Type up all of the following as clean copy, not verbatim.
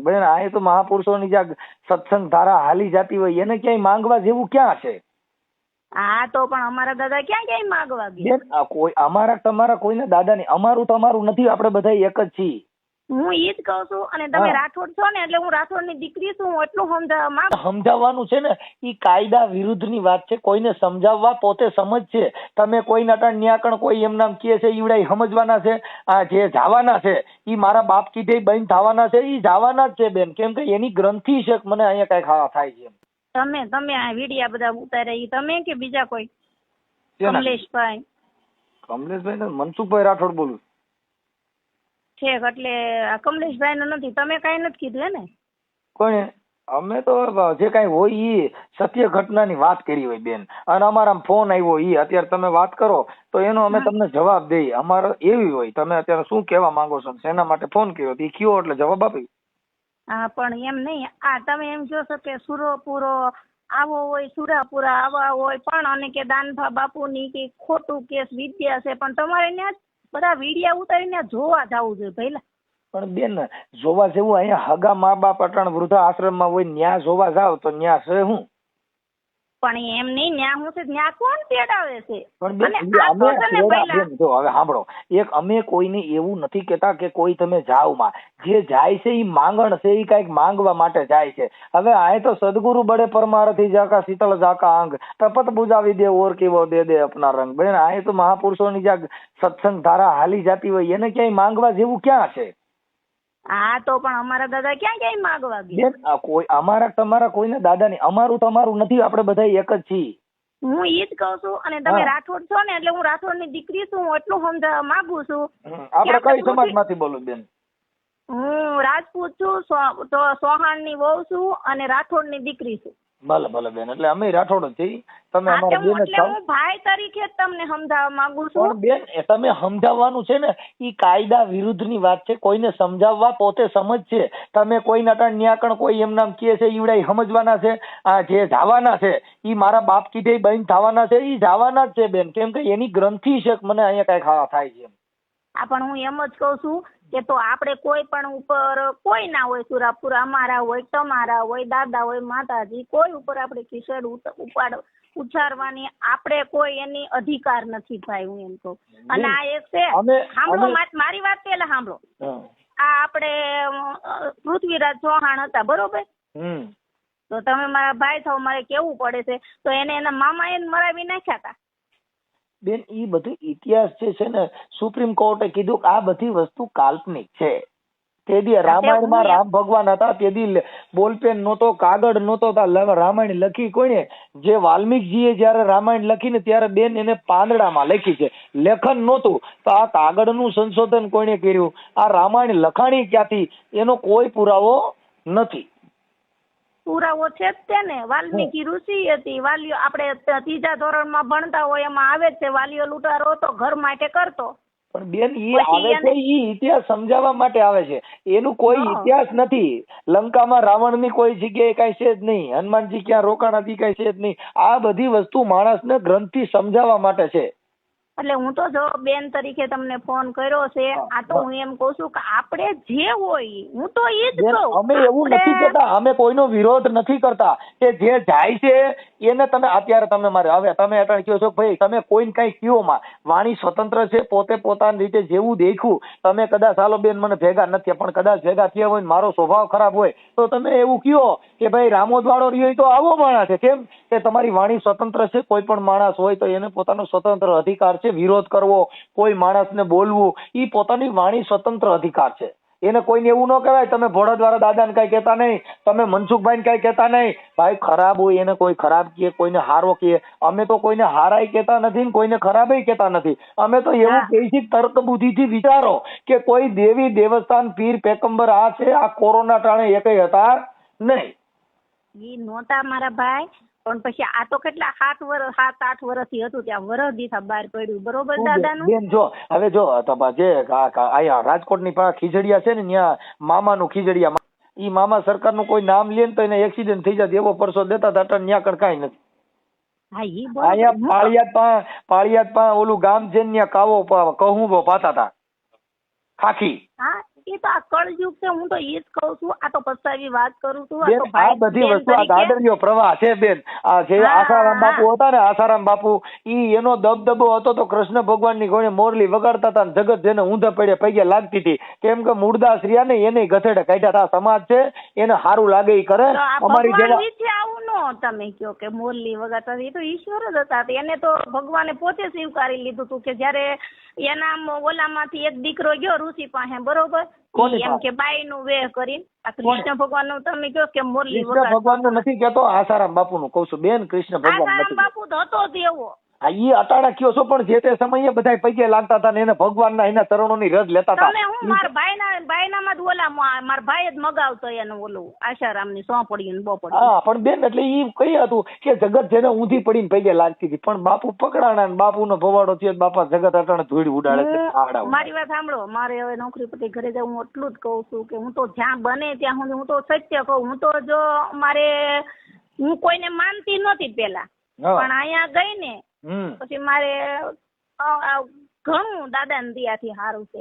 બેન આ તો મહાપુરુષોની જ્યાં સત્સંગ ધારા હાલી જતી હોય એને ક્યાંય માંગવા જેવું ક્યાં છે? હા તો પણ અમારા દાદા ક્યાંય માંગવા ગયા? બેન કોઈ અમારા તમારા કોઈને દાદા નહીં, અમારું તમારું નથી, આપણે બધા એક જ છીએ. હું ઈ જ કહું છું. અને તમે રાઠોડ છો ને એટલે હું રાઠોડની દીકરી છું, હું એટલું સમજાવવા માંગુ. સમજાવવાનું છે ને, ઈ કાયદા વિરુદ્ધની વાત છે. કોઈને સમજાવવા પોતે સમજ છે. તમે કોઈ નટણ ન્યાકણ કોઈ એમ નામ કહે છે ઈવડા સમજવાના છે. આ જે જવાના છે ઈ મારા બાપ કીધે બંધ થવાના છે, ઈ જવાના જ છે બેન. કેમ કે એની ગ્રંથિ છે મને અહીંયા કઈ ખાવા થાય છે. તમે આ વિડિયા બધા ઉતાર્યા ઈ તમે કે બીજા કોઈ? કમલેશભાઈ મનસુખભાઈ રાઠોડ બોલું છે. એટલે કમલેશભાઈ નો નથી, તમે કઈ નથી કીધું હે ને? કોને? અમે તો જે કઈ હોય ઈ સત્ય ઘટનાની વાત કરી હોય બેન, અને અમારા ફોન આવ્યો ઈ અત્યારે તમે વાત કરો તો એનો અમે તમને જવાબ દઈએ. અમારે એવી હોય તમે અત્યારે શું કહેવા માંગો છો, શેના માટે ફોન કર્યો એ કયો એટલે જવાબ આપી. હા પણ એમ નહીં, આ તમે એમ જોશો કે સુરોપુરો આવો હોય, સુરાપુરા આવા હોય પણ, અને કે દાનભા બાપુની કે ખોટું કેસ વિદ્યા છે, પણ તમારે ત્યાં બધા વિડિયા ઉતારીને જોવા જવું જોઈએ પહેલા. પણ બેન જોવા જેવું અહીંયા હગા મા બાપ અટાણ વૃદ્ધા આશ્રમમાં હોય, ન્યા જોવા જાવ તો ન્યા છે હું? પણ એમ નહીં, ન્યા હું છે ન્યા કોણ તેડાવે છે? પણ જો હવે સાંભળો, એક અમે કોઈને એવું નથી કેતા કે કોઈ તમે જાવ માં, જે જાય છે ઈ માંગણ છે, ઈ કઈક માંગવા માટે જાય છે. હવે આ તો સદગુરુ બડે પરમારથી જાકા શીતળ જાકા અંગ, તપત બુજાવી દે ઓર કેવો દે દે અપના રંગ. બેન આ તો મહાપુરુષોની જ્યાં સત્સંગ ધારા હાલી જતી હોય એને ક્યાંય માંગવા જેવું ક્યાં છે? હા તો પણ અમારા દાદા ક્યાંય માંગવા ગયા? બેન કોઈ અમારા તમારા કોઈને દાદા નહીં, અમારું તમારું નથી, આપણે બધા એક જ છીએ. હું ઈ જ કહું છું. અને તમે રાઠોડ છો ને એટલે હું રાઠોડની દીકરી છું, હું એટલું સમજાવવા માંગુ છું. આપણે કઈ સમાજમાંથી બોલો બેન? હું રાજપૂત છું, ચૌહાણની વહુ છું અને રાઠોડની દીકરી છું. ભલે ભલે બેન, એટલે અમે રાઠોડ જ છીએ. તમે અમારા બેન જ છો. હું ભાઈ તરીકે જ તમને સમજાવવા માંગુ છું. પણ બેન તમે સમજાવવાનું છે ને, ઈ કાયદા વિરુદ્ધની વાત છે. કોઈને સમજાવવા પોતે સમજ છે. તમે કોઈ નટણ ન્યાકણ કોઈ એમ નામ કહે છે ઈવડા સમજવાના છે. આ જે જવાના છે ઈ મારા બાપ કીધે બંધ થવાના છે, ઈ જવાના જ છે બેન. કેમ કે એની ગ્રંથિ છે મને અહીંયા કઈ ખાવા થાય છે. હા પણ હું એમ જ કઉ છું કે તો આપણે કોઈ પણ ઉપર કોઈ ના હોય, સુરાપુરા અમારા હોય, તમારા હોય, દાદા હોય, માતાજી, કોઈ ઉપર આપણે ખીચડ ઉચ્ચારવાની આપણે કોઈ એની અધિકાર નથી ભાઈ, હું એમ કહું. અને આ એક છે, સાંભળો મારી વાત પેલા સાંભળો. આ આપણે પૃથ્વીરાજ ચૌહાણ હતા બરોબર, તો તમે મારા ભાઈ થાવ, મારે કેવું પડે છે, તો એને એના મામા એને મરાવી નાખ્યા હતા. બેન ઈ બધું ઇતિહાસ છે ને, સુપ્રીમ કોર્ટે કીધું કે આ બધી વસ્તુ કાલ્પનિક છે. તેદી રામાયણમાં રામ ભગવાન હતા, તેદી બોલપેન નહોતો, કાગળ નહોતો, રામાયણ લખી કોઈને? જે વાલ્મીકજીએ જયારે રામાયણ લખીને ત્યારે બેન એને પાંદડામાં લખી છે, લેખન નહોતું. તો આ કાગળનું સંશોધન કોઈને કર્યું? આ રામાયણ લખાણી ક્યાંથી? એનો કોઈ પુરાવો નથી. પુરાવો છે જ તે ને, વાલ્મીકી ઋષિ હતી. વાલીઓ આપણે 3જા ધોરણમાં ભણતા હોય એમાં આવે છે, વાલીઓ લૂંટારો હતો, ઘર માટે કરતો. પણ બેન ઈ આવે છે, ઈ ઇતિહાસ સમજાવવા માટે આવે છે, એનું કોઈ ઇતિહાસ નથી. લંકામાં રાવણની કોઈ જગ્યાએ કઈ છે જ નહીં, હનુમાનજી ક્યાં રોકાણા હતી કઈ છે જ નહીં. આ બધી વસ્તુ માણસને ગ્રંથથી સમજાવવા માટે છે. એટલે હું તો જો બેન તરીકે તમને ફોન કર્યો છે. આ તો હું એમ કઉ છું કે આપણે જે હોય, હું તો એ જ કહું, અમે એવું નથી કહેતા, અમે કોઈનો વિરોધ નથી કરતા. કે જે જાય છે એને તમે અત્યારે તમે મારે હવે તમે અટાણ કહો છો ભાઈ તમે કોઈને કઈ કયો માં, વાણી સ્વતંત્ર છે, પોતે પોતાની રીતે જેવું દેખ્યું. તમે કદાચ હાલો બેન મને ભેગા નથી, પણ કદાચ ભેગા થયા હોય મારો સ્વભાવ ખરાબ હોય તો તમે એવું કયો કે ભાઈ રામોદ વાળો રહ્યો તો આવો માણસ છે. કેમ કે તમારી વાણી સ્વતંત્ર છે. કોઈ પણ માણસ હોય તો એને પોતાનો સ્વતંત્ર અધિકાર છે. વિરોધ કરવો, કોઈ માણસને બોલવું, ઈ પોતાની વાણી સ્વતંત્ર અધિકાર છે. એને કોઈને એવું ન કહેવાય તમે ભોળા દ્વારા દાદાને કઈ કહેતા નહીં, તમે મનસુખભાઈ ને કઈ કહેતા નહીં. ભાઈ ખરાબ હોય એને કોઈ ખરાબ કહે, કોઈને હારો કહે. અમે તો કોઈને હારાય કહેતા નથી, કોઈને ખરાબય કહેતા નથી. અમે તો એવું કહી છીએ તર્ક બુદ્ધિથી વિચારો કે કોઈ દેવી દેવસ્થાન પીર પેગંબર આ છે, આ કોરોના ટાણે એકય હતા નહીં. ઈ નહોતા મારા ભાઈ, પણ પછી આ તો કેટલા 7-8 વર્ષથી હતું, ત્યાં વરસ દીથા બહાર પડ્યું બરોબર દાદાનું. બેન જો હવે જો જે આયા રાજકોટની પાસે ખીજડીયા છે ને, ત્યાં મામાનું ખીજડીયા, ઈ મામા સરકારનું કોઈ નામ લે ને તો એને એક્સિડન્ટ થઈ જાય એવો પરસો દેતા હતા. ત્યાં કણ કાંઈ નથી. અહીંયા પાળિયાદ પા ઓલું ગામ છે ને, ત્યાં કાવો કહું પાતા હતા ખાખી. એ તો આ કળયુગ છે. હું તો ઈ જ કહું છું, આ તો પસ્તાવી વાત કરું છું. બેન આ બધી વસ્તુ આ ગાડરિયો પ્રવાહ છે બેન. આ જે આસારામ બાપુ હતા ને, આસારામ બાપુ, ઈ એનો દબદબો હતો તો કૃષ્ણ ભગવાન ની ઘોડે મોરલી વગાડતા હતા, જગત જેને ઊંધા પડે પગે લાગતી હતી. કેમ કે મૂળદાસ રહ્યા ને એને ગધેડે કાઢ્યા હતા. સમાજ છે એને સારું લાગે ઈ કરે. અમારી જેવા આવું નો તમે કયો કે મોરલી વગાડતા, એ તો ઈશ્વર જ હતા. એને તો ભગવાને પોતે સ્વીકારી લીધું હતું કે જયારે એના ઓલામાંથી એક દીકરો ગયો ઋષિ પાસે, બરોબર, એમ કે બાઈ નું વેહ કરી. કૃષ્ણ ભગવાન નું તમે કહો કે મોરલી વગાડતા, ભગવાન નું નથી કેતો, આસારામ બાપુ નું કઉ છું બેન. કૃષ્ણ ભગવાન આસારામ બાપુ તો હતો જ એવો. હા ઈ અટાણા કયો છો, પણ જે તે સમયે બધા પગે લાગતા હતા ને એને ભગવાનના એના ચરણોની રજ લેતા હતા. તમે હું મારા ભાઈનામાં જ ઓલા મારા ભાઈ જ મગાવતો એનું ઓલું આશારામની સોંપડી ને બોપડી. હા પણ બેન એટલે ઈ કઈ હતું કે જગત જેને ઊંધી પડીને પગે લાગતી હતી, પણ બાપુ પકડાણા ને બાપુનો ભવાડો થયો, બાપા જગત અટાણે ધૂળ ઉડાડે છે. મારી વાત સાંભળો, મારે હવે નોકરી પછી ઘરે જાવ, હું એટલું જ કહું છું કે હું તો જ્યાં બને ત્યાં હું તો સત્ય કહું. હું તો જો હું કોઈને માનતી નહોતી પેલા, પણ અહીંયા ગઈ ને પછી મારે ઘણું દાદા ને દિયાથી સારું છે.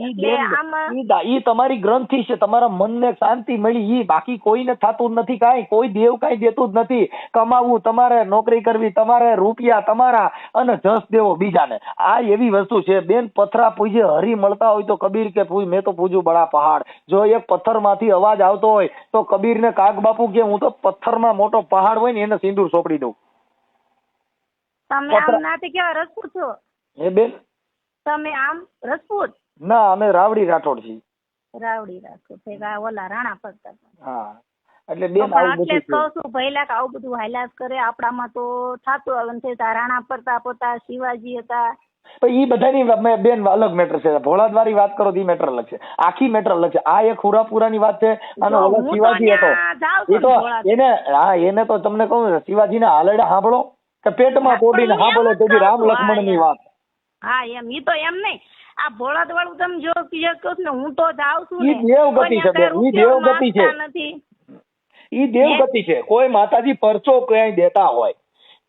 ઈ તમારી ગ્રંથિ છે, તમારા મનને શાંતિ મળી, ઈ બાકી કોઈને થતું નથી. કાંઈ કોઈ દેવ કાંઈ દેતું જ નથી. કમાવું તમારે, નોકરી કરવી તમારે, રૂપિયા તમારા, અને જસ દેવો બીજાને. આ એવી વસ્તુ છે બેન. પથરા પૂજે હરી મળતા હોય તો કબીર કે પૂજ, મેં તો પૂજું બડા પહાડ. જો એક પથ્થર માંથી અવાજ આવતો હોય તો કબીર ને કાગ બાપુ કે હું તો પથ્થરમાં મોટો પહાડ હોય ને એને સિંદૂર સોંપડી દઉં. તમે આમ નાથી કેવા રજપૂત છો? એ બેન તમે આમ રજપૂત? ના, અમે રાવડી રાઠોડ છીએ. રાવડી રાઠોડ છે, ઓલા રાણા પડતા. હા એટલે બેન આવું બધું એટલે કહું છું ભઈલા કે આવું બધું હાલ્યા કરે આપણામાં તો થાતું આવે છે. રાણા પ્રતાપ હતા, શિવાજી હતા, ઈ બધાની બેન અલગ મેટર છે. ભોળાદવારી વાત કરો ઈ મેટર અલગ છે, આખી મેટર અલગ છે. આ એક હુરાપુરાની વાત છે. અને ઓલો શિવાજી હતો એ તો એને તો તમને કહું, શિવાજીના હાલડા સાંભળો કે પેટમાં પોડીને સાંભળો તો રામ લક્ષ્મણ ની વાત. હા એમ, ઈ તો એમ નહીં. આ ભોળાદ વાળું તમે જો કહો ને, હું તો જાઉં છું ને, દેવગતિ છે બેન, ઈ દેવગતિ છે, ઈ દેવગતિ છે. કોઈ માતાજી પરચો ક્યાંય દેતા હોય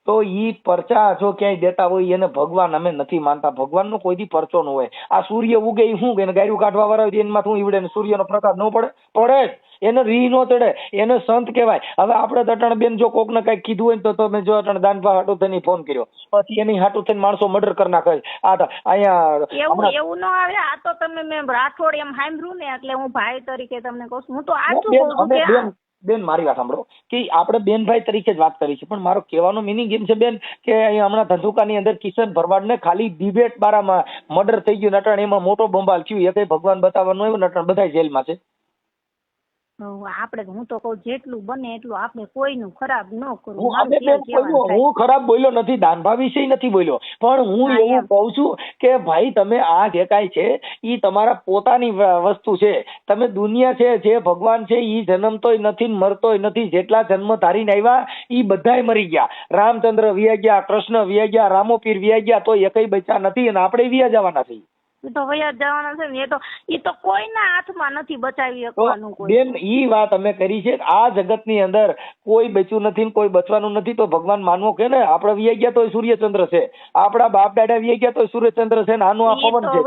તો ઈ પરચા જો ક્યાંય દેતા હોય એને ભગવાન અમે નથી માનતા. ભગવાન નો કોઈ દી પરચો ન હોય. આ સૂર્ય ઉગે ઈ શું કે ગાયરું કાઢવા વાળા હોય એમાં શું ઈવડે, સૂર્ય નો પ્રકાશ ન પડે? પડે જ. એને રી નો ચડે, એને સંત કહેવાય. હવે આપણે અટણ બેન જો કોક ને કઈ કીધું હોય તો તમે જો અટણ દાનભા હાટુ થઈને ફોન કર્યો, પછી એની હાટુ થઈને માણસો મર્ડર કરી નાખે. આ અહીંયા એવું ન આવે. આ તો તમે મેં રાઠોડ એમ સાંભળ્યું ને એટલે હું ભાઈ તરીકે તમને કહું છું. હું તો આટલું કહું છું બેન મારી વાત સાંભળો કે આપણે બેનભાઈ તરીકે જ વાત કરી છે, પણ મારો કહેવાનો મિનિંગ એમ છે બેન કે અહીંયા હમણાં ધંધુકાની અંદર કિશન ભરવાડ ને ખાલી ડિબેટ બારામાં મર્ડર થઈ ગયું, નટણ એમાં મોટો બંબાલ થયું, એ કઈ ભગવાન બતાવવાનું આવ્યું, નટણ બધા જેલમાં છે. આપણે હું તો કહું જેટલું બને એટલું આપણે કોઈનું ખરાબ ન કરવું. હું ખરાબ બોલ્યો નથી, દાનભા વિશે નથી બોલ્યો, પણ હું એવું કહું છું કે ભાઈ તમે આ જે કાંઈ છે ઈ તમારા પોતાની વસ્તુ છે. તમે દુનિયા છે, જે ભગવાન છે ઈ જન્મતોય નથી મરતોય નથી. જેટલા જન્મ ધારીને આવ્યા ઈ બધાય મરી ગયા. રામચંદ્ર વિયા ગયા, કૃષ્ણ વિયા ગયા, રામોપીર વિયા ગયા, તો એકઈ બચ્યા નથી અને આપણે વિયા જવાના છીએ. તો વયા જવાના છે ને. એ તો કોઈના હાથમાં નથી બચાવી શકવાનું. બેન ઈ વાત અમે કરી છે. આ જગતની અંદર કોઈ બચ્યું નથી, કોઈ બચવાનું નથી. તો ભગવાન માનવો કે ને આપણે વિયા ગયા તો સૂર્યચંદ્ર છે, આપણા બાપ દાદા વિયા ગયા તો સૂર્યચંદ્ર છે, આનું આ પવન છે.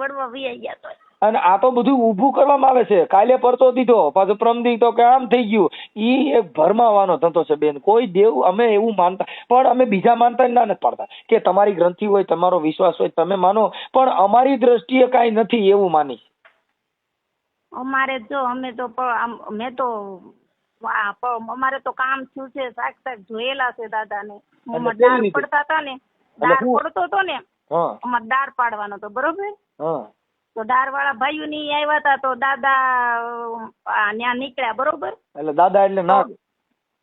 વડવા વિયા ગયા તો અને આ તો બધું ઊભું કરવામાં આવે છે. કાલે પરચો દીધો, પાછો પ્રમદી તો કે આમ થઈ ગયું. ઈ એક ભરમાવાનો ધંધો છે બેન. કોઈ દેવ અમે એવું માનતા, પણ અમે બીજા માનતા ના નથી પાડતા કે તમારી ગ્રંથિ હોય, તમારો વિશ્વાસ હોય, તમે માનો, પણ અમારી દ્રષ્ટિએ કાંઈ નથી એવું માની. અમારે જો અમે તો મેં તો અમારે તો કામ થયું છે, સાક્ષાત જોયેલા છે દાદાને. દાર પડતા હતા ને, દાર પડતો હતો ને, અમારે દાર પાડવાનો હતો, બરોબર. તો દાર વાળા ભાઈઓ ની આવ્યા હતા તો દાદા ત્યાં નીકળ્યા, બરોબર. એટલે દાદા એટલે નાગ?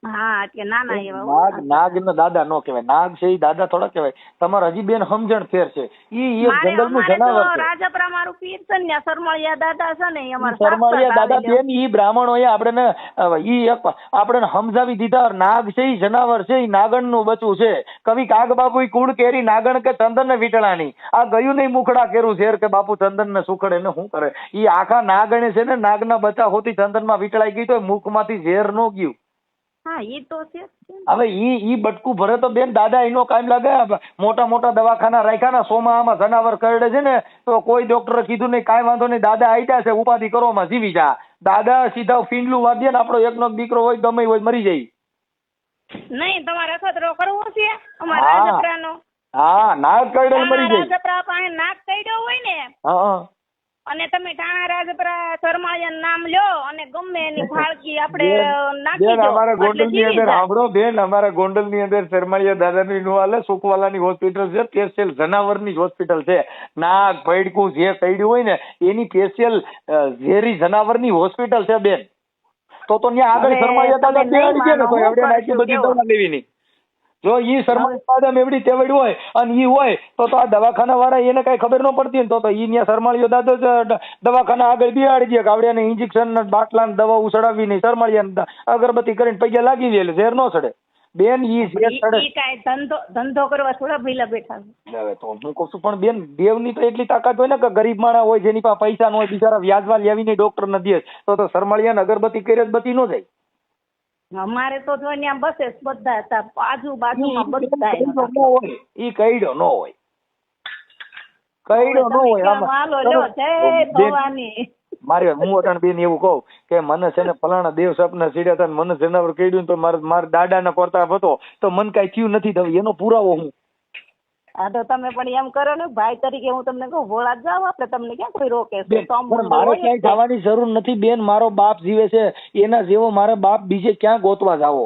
હા, એટલે નાના એવા. નાગ ને દાદા નો કહેવાય. નાગ છે એ દાદા થોડા કહેવાય. તમારે હજી બેન સમજણ ફેર છે. ઈ એક જંગલનું જનાવર છે. રાજપરા મારું પીર છે ને, સરમળિયા દાદા છે ને, અમારા સરમળિયા દાદા બેન ઈ બ્રાહ્મણો એ આપણે ઈ આપણે સમજાવી દીધા. નાગ છે ઈ જનાવર છે, ઈ નાગણ નું બચવું છે. કવિ કાગ બાપુ કુળ કેરી નાગણ કે ચંદન ને વીટળાની. આ ગયું નહીં મુખડા કેરું ઝેર કે બાપુ ચંદન ને સુખડે ને શું કરે. ઈ આખા નાગણે છે ને નાગના બચા હોતી ચંદન માં વીટળાઈ ગઈ તો મુખ માંથી ઝેર નો ગયું. હા એ તો છે જ. હવે ઈ બટકું ભરે તો બેન દાદા એનો કામ લાગે. મોટા મોટા દવાખાના રાખ્યા ને સોમાં આમાં જનાવર કરડે છે ને તો કોઈ ડોક્ટરે કીધું નહીં કાંઈ વાંધો નહીં દાદા આઈડા છે ઉપાધિ કરોમાં જીવી જા. દાદા સીધા ફીંડલું વાદ્ય ને આપણો એકનો એક દીકરો હોય ગમે હોય મરી જાય. નહીં તમારે અખતરો કરવો છે અમારા રાજપરાનો. હા નાક કરડે મરી જાય. રાજપરા પાસે નાક કઈડ્યો હોય ને હા અને તમે ટાણા રાજપરા શર્માયા નામ લ્યો અને ગમે એની ફાળકી આપણે નાખી બેન દો અમારા એટલે ગોંડલ ની જીવી અંદર જાય. સાંભળો બેન અમારા ગોંડલ ની અંદર શર્માળિયા દાદાની નું હાલે સુખવાલાની હોસ્પિટલ છે સ્પેશિયલ જનાવરની હોસ્પિટલ છે. નાક ભડકું જે કઈડ્યું હોય ને એની સ્પેશિયલ ઝેરી જનાવરની હોસ્પિટલ છે બેન. તો ત્યાં આગળ શર્માળિયા દાદા ત્યાં ગયા ને તો એવડે આટલી બધી દવા લેવી નહીં. જો ઈ શર્માળિયા દાદા એવડી તેવડ હોય અને ઈ હોય તો આ દવાખાના વાળા એને કઈ ખબર ન પડતી ને તો ઈ ત્યાં શર્માળિયો દાદો જ દવાખાના આગળ બિહાડી દે કે આવડે ઇન્જેક્શન બાટલા દવા ઉસડાવી નહીં શર્માળિયા અગરબત્તી કરીને પૈયા લાગી દે એટલે ઝેર ન ચડે. બેન ઈ ઝેર ચડે. ઈ કાંઈ ધંધો કરવા થોડા ભઈલા બેઠા છે. હવે તો હું કહું છું પણ બેન દેવની તો એટલી તાકાત હોય ને કે ગરીબ માણસ હોય જેની પાસે પૈસા ન હોય બિચારા વ્યાજવા લાવીને ડોક્ટર ન દે તો શર્માળિયાને અગરબત્તી કરે જ બત્તી ન જાય. અમારે તો જો ત્યાં બસે બધા હતા આજુબાજુમાં બધા ઈ કઈડો ન હોય. કઈડો ન હોય આમાં. હાલો લ્યો જય ભવાની. મારે હું અટાણ બેન એવું કહું કે મને છે ને ફલાણા દેવ સપના સીડ્યા હતા મને જનાવર કઈડ્યું તો મારા દાદાના પ્રતાપ હતો તો મને કઈ થયું નથી થયું એનો પુરાવો હું. હા તો તમે પણ એમ કરો ને ભાઈ તરીકે હું તમને કહું ભોળા જાવ આપણે તમને ક્યાં કોઈ રોકે છે. મારે ક્યાંય જવાની જરૂર નથી બેન. મારો બાપ જીવે છે એના જેવો મારે બાપ બીજે ક્યાં ગોતવા જાવો.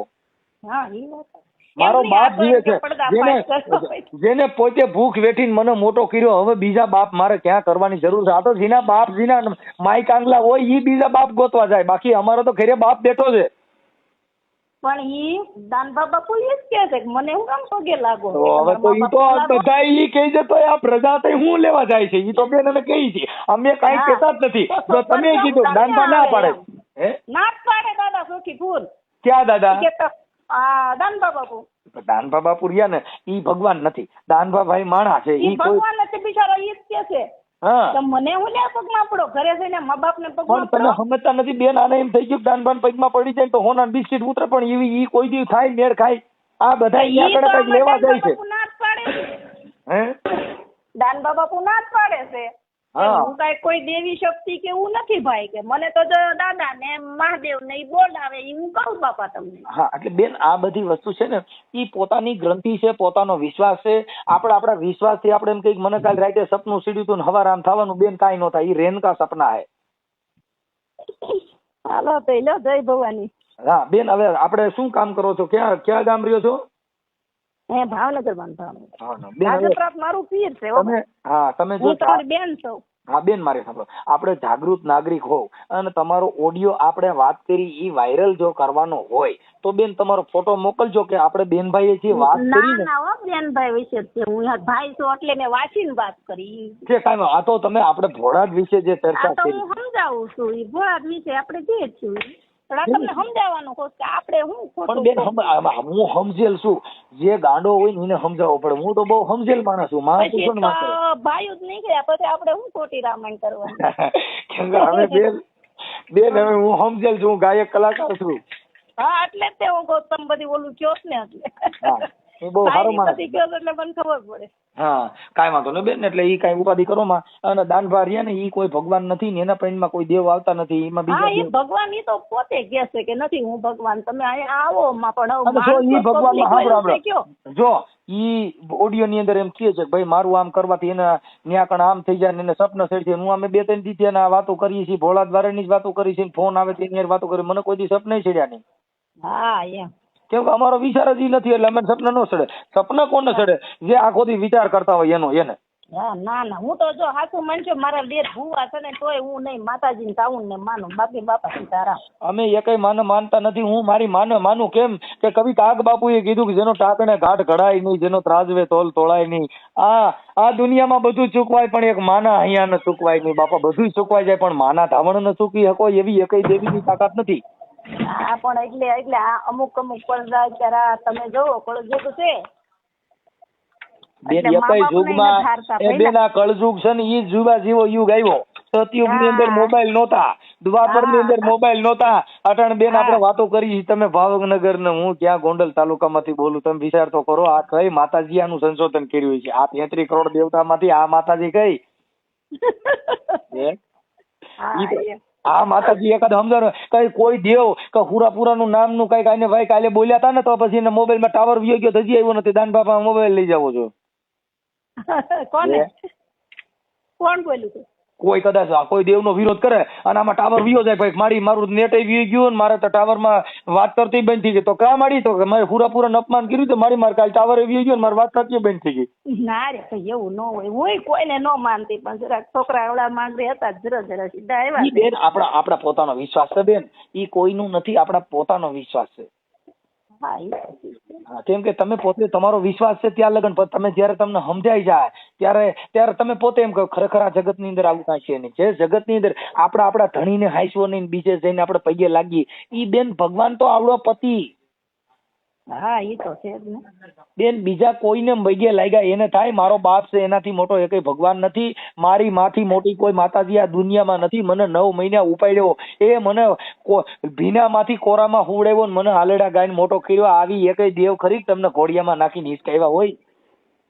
હા ઈ વાત. મારો બાપ જીવે છે જેને પોતે ભૂખ વેઠીને મને મોટો કર્યો હવે બીજા બાપ મારે ક્યાં કરવાની જરૂર છે. આ તો જેના બાપ જેના માઈ કાંગલા હોય ઈ બીજા બાપ ગોતવા જાય બાકી અમારો તો ઘરે બાપ બેઠો છે. પણ ઈ દાનબા બાપુ ઈ જ કહે છે કે મને હું કામ પગે લાગો. હવે તો ઈ તો બધા ઈ કહી છે તો આ પ્રજા તો હું લેવા જાય છે ઈ તો બેન અમે કહી છીએ અમે કાંઈ કહેતા જ નથી. જો તમે કીધું દાનબા ના પાડે હે ના પાડે દાદા સુખી ફૂલ. ક્યાં દાદા? દાનબા બાપુ. દાનબા બાપુ રહ્યા ને ઈ ભગવાન નથી. દાનબા ભાઈ માણસ છે. ઈ ભગવાન નથી બિચારો ઈ જ કહે છે. હા મને હું લે પગમાં પડો ઘરે જઈને મા બાપ ને પગમાં પણ તમે સમજતા નથી બેન. આને એમ થઈ ગયું દાનબાન પગમાં પડી જાય તો હોના બિસ્કિટ ઉતરે પણ એવી ઈ કોઈ દી થાય મેળ ખાય. આ બધા અહીંયા કઈ લેવા જાય છે. હે દાનબા બાપુ ના જ પાડે છે. હું કઈ કોઈ દેવી શક્તિ કે એવું નથી ભાઈ કે મને તો દાદા ને મહાદેવ ને ઈ બોલાવે ઈ હું કહું બાપા તમને. હા એટલે બેન આ બધી વસ્તુ છે ને ઈ પોતાની ગ્રંથિ છે પોતાનો વિશ્વાસ છે. આપણા વિશ્વાસથી આપણે એમ કઈક મને કાલ રાતે સપનું સીડ્યું હતું ને હવાર આમ થવાનું બેન કાંઈ ન થાય. ઈ રેનકા સપના હે. હાલો તો લો જય ભવાની. હા બેન હવે આપણે શું કામ કરો છો? ક્યાં ગામ રહ્યો છો? ભાવનગર માં. ભાવનગર મારું પીર છે. તમે જો તમારી બેન છો. હા બેન મારે સાંભળો આપણે જાગૃત નાગરિક હોવ અને તમારો ઓડિયો આપણે વાત કરી ઈ વાયરલ જો કરવાનો હોય તો બેન તમારો ફોટો મોકલજો કે આપણે બેનભાઈએ જે વાત કરી ને. ના બેનભાઈ વિશે છે હું ભાઈ છું એટલે મેં વાંચીને વાત કરી છે. કાંઈ આ તો તમે આપણે ભોળાદ વિશે જે ચર્ચા કરી હું સમજાવું છું. ઈ ભોળાદ વિશે આપણે જે છું તમને સમજાવવાનું કહું કે આપણે હું પણ બેન હું સમજેલ છું. જે ગાંડો હોય ને એને સમજાવવો પડે. હું તો બહુ સમજેલ માણસ છું. માણસ ભાઈઓ જ નીકળ્યા પછી આપણે હું ખોટી રામાયણ કરવાની. હવે બેન હવે હું સમજેલ છું. હું ગાયક કલાકાર છું. હા એટલે જ હું કહું તમે બધી ઓલું કયો ને એટલે હું બહુ સારો માણસ એટલે મને ખબર પડે. હા કાંઈ વાંધો નહીં બેન. એટલે ઈ કાંઈ ઉપાધિ કરો માં અને દાનભા રહ્યા ને ઈ કોઈ ભગવાન નથી ને એના પ્રેમમાં કોઈ દેવ આવતા નથી. એમાં બીજા ભગવાન ઈ તો પોતે કહે છે કે નથી હું ભગવાન તમે અહીંયા આવો માં પણ જો ઈ ભગવાન જો ઈ ઓડિયો ની અંદર એમ કહે છે કે ભાઈ મારું આમ કરવાથી એને ન્યાકણ આમ થઈ જાય ને એને સપના સેડ છે. હું અમે 2-3 દી થી વાતો કરીએ છીએ. ભોળા દ્વારાની જ વાતો કરી છે. ફોન આવે તેની વાતો કરી. મને કોઈ દી સપના છેડ્યા નહીં. હા એમ કેમ કે અમારો વિચાર જ નથી એટલે અમે સપના નો સડે. સપના કોને સડે? જે આખો દી વિચાર કરતા હોય એને. ના હું તો જો હાચું માનજો મારા બે ભૂવા છે ને તોય હું નહીં માતાજીને તાવું ને માનું બાકી બાપા સીતારામ. અમે એકય માને માનતા નથી. હું મારી માને માનું. કેમ કે કવિ કાગ બાપુએ કીધું કે જેનો ટાકણે ઘાટ ઘડાય નહીં જેનો ત્રાજવે તોલ તોળાય નહીં. આ દુનિયામાં બધું ચૂકવાય પણ એક માના અહીંયા ને ચૂકવાય નહીં. બાપા બધું ચૂકવાઈ જાય પણ માના ધાવણ ને ચૂકવી શકો એવી એકય દેવીની તાકાત નથી. હા પણ એટલે આ અમુક પડદા અત્યારે તમે જોવો પડજેક છે બેન એટલે મા એકય બાપને યુગમાં નથી હારતા એ બેન ભઈલા. આ કળયુગ છે ને ઈ જ યુવા જેવો યુગ આવ્યો. સતયુગ ની અંદર હા. મોબાઈલ નહોતા, દ્વાપર ની હા. અંદર મોબાઈલ નહોતા. અટાણ બેન હા. આપણે વાતો કરી છે, તમે ભાવનગર ને હું ક્યાં ગોંડલ તાલુકામાંથી બોલું, તમે વિચાર તો કરો આ કઈ માતાજી આનું સંશોધન કર્યું છે. આ 33 કરોડ દેવતામાંથી આ માતાજી કઈ હે? હા, ઈ તો- એ. આ માતાજી એકાદ સમજાણો કઈ કોઈ દેવ કે પુરાનું નામનું કઈક આને ભાઈ કાલે બોલ્યા હતા ને તો પછી એને મોબાઈલમાં ટાવર વિયો ગયો તો હજી આવ્યો નથી. દાન બાપા મોબાઈલ લઈ જાવો છો. કોને હે? કોણ બોલ્યું તું? કોઈ કદાચ આ કોઈ દેવનો વિરોધ કરે અને આમાં ટાવર વિયો જાય ભાઈ મારું નેટ વી ગયું ને મારે તો ટાવરમાં વાત કરતી બંધ થઈ ગઈ તો કા માડી તો કે મારે પૂરાનું અપમાન કર્યું તો મારી કાલ ટાવર વી ગયો ને મારી વાત કરતી બંધ થઈ ગઈ. ના રે ભાઈ એવું ન હોય. હું કોઈને ન માનતી પણ જરાક છોકરા એવડા માંગરે હતા જરા સીધા ઈ આવ્યા બેન આપણા પોતાનો વિશ્વાસ છે બેન. ઈ કોઈનું નથી, આપણા પોતાનો વિશ્વાસ છે. હા એ સાચી છે. હા, કેમ કે તમે પોતે તમારો વિશ્વાસ છે ત્યાં લગન પણ તમે જયારે તમને સમજાઈ જાય ત્યારે તમે પોતે એમ કહો ખરેખર આ જગત ની અંદર આવું કાંઈ છે નહીં. જે જગત ની અંદર આપણા ધણીને હાંસવો નહીં, બીજે જઈને આપણે પગે લાગીએ, ઈ બેન ભગવાન તો આવડો પતિ. હા એ તો છે જ ને. બેન બીજા કોઈને પગે લાગ્યા એને થાય મારો બાપ છે એનાથી મોટો એકેય ભગવાન નથી, મારી માથી મોટી કોઈ માતાજી આ દુનિયામાં નથી. મને 9 મહિના ઉપાડ્યો, એ મને ભીનામાંથી કોરામાં હુવડાવ્યો ને મને હાલેડા ગાઈને મોટો કર્યો. આવી એકેય દેવ ખરી તમને ઘોડિયામાં નાખીને હિસકાવ્યા હોય?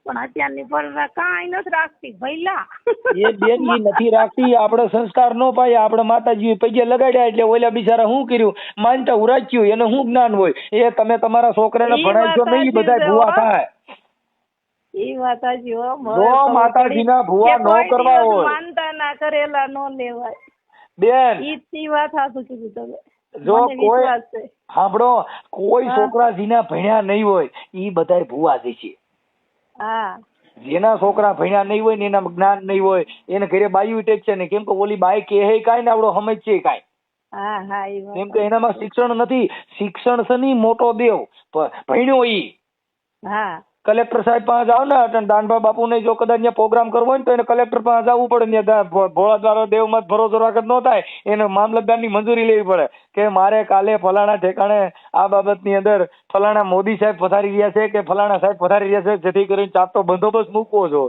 પણ અત્યારની પર કાંઈ નથી રાખતી ભઈલા. એ બેન ઈ નથી રાખતી. આપણે સંસ્કાર નો પાય, આપણે માતાજી પગે લગાડ્યા એટલે ઓલા બિચારા શું કર્યું માનતા ઉરાચ્યું, એને શું જ્ઞાન હોય? એ તમે તમારા છોકરાને ઈ ભણાવશો નહીં, ઈ બધા માતાજી ભૂવા છે, થાય. એ વાત સાચી હો. જો માતાજીના ભૂવા કે નો કોઈ કરવા દિવસ હોય. માનતા ના કરેલા નો લેવાય. બેન ઈ વાત સાચું કીધું તમે. જો મને કોઈ વિશ્વાસ છે. સાંભળો, કોઈ હા. છોકરા જેના ભણ્યા નહીં હોય ઈ બધાય ભૂવા જ છે. હા જેના છોકરા ભણ્યા નહીં હોય ને એના જ્ઞાન નહીં હોય એને ઘરે બાયું ટેક છે ને, કેમ કે ઓલી બાઈ કહે કાંઈ ને આવડો સમજ છે કાંઈ, હા હા એ વાત કેમ કે એનામાં શિક્ષણ નથી. શિક્ષણ છે ની મોટો દેવ ભણ્યો ઈ. હા કલેક્ટર સાહેબ પાસે જાવ ને અટણ દાનભા બાપુ ને જો કદાચ ત્યાં પ્રોગ્રામ કરવો હોય ને તો એને કલેક્ટર પાસે જવું પડે. ત્યાં ભોળા દ્વારા દેવ માં ભરોસો રાખત ન થાય, એને મામલતદાર ની મંજૂરી લેવી પડે કે મારે કાલે ફલાણા ઠેકાણે આ બાબત ની અંદર ફલાણા મોદી સાહેબ પધારી રહ્યા છે કે ફલાણા સાહેબ પધારી રહ્યા છે, જેથી કરીને ચાપતો બંદોબસ્ત મૂકવો છો.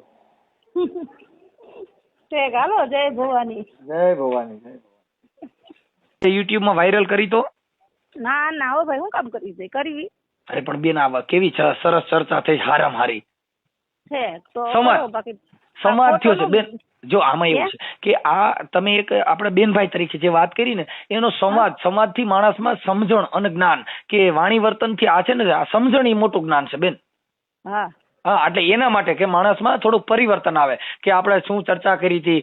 ઠીક હાલો. જય ભવાની. જય ભવાની. જય ભવાની. યુટ્યુબ માં વાયરલ કરી તો ના ના હો ભાઈ હું કામ કરી છે કરવી. અરે પણ બેન આવા કેવી સરસ ચર્ચા થઈ, હારામ હારી છે તો સમાજ કરો, બાકી સમાજ થયો છે ખોટું બેન. જો આમાં એવું છે કે આ તમે એક આપણે બેનભાઈ તરીકે જે વાત કરી ને એનો સમાજથી માણસમાં સમજણ અને જ્ઞાન કે વાણી વર્તન થી આ છે ને આ સમજણ એ મોટું જ્ઞાન છે બેન. હા હા એટલે એના માટે કે માણસમાં થોડુંક પરિવર્તન આવે કે આપણે શું ચર્ચા કરી હતી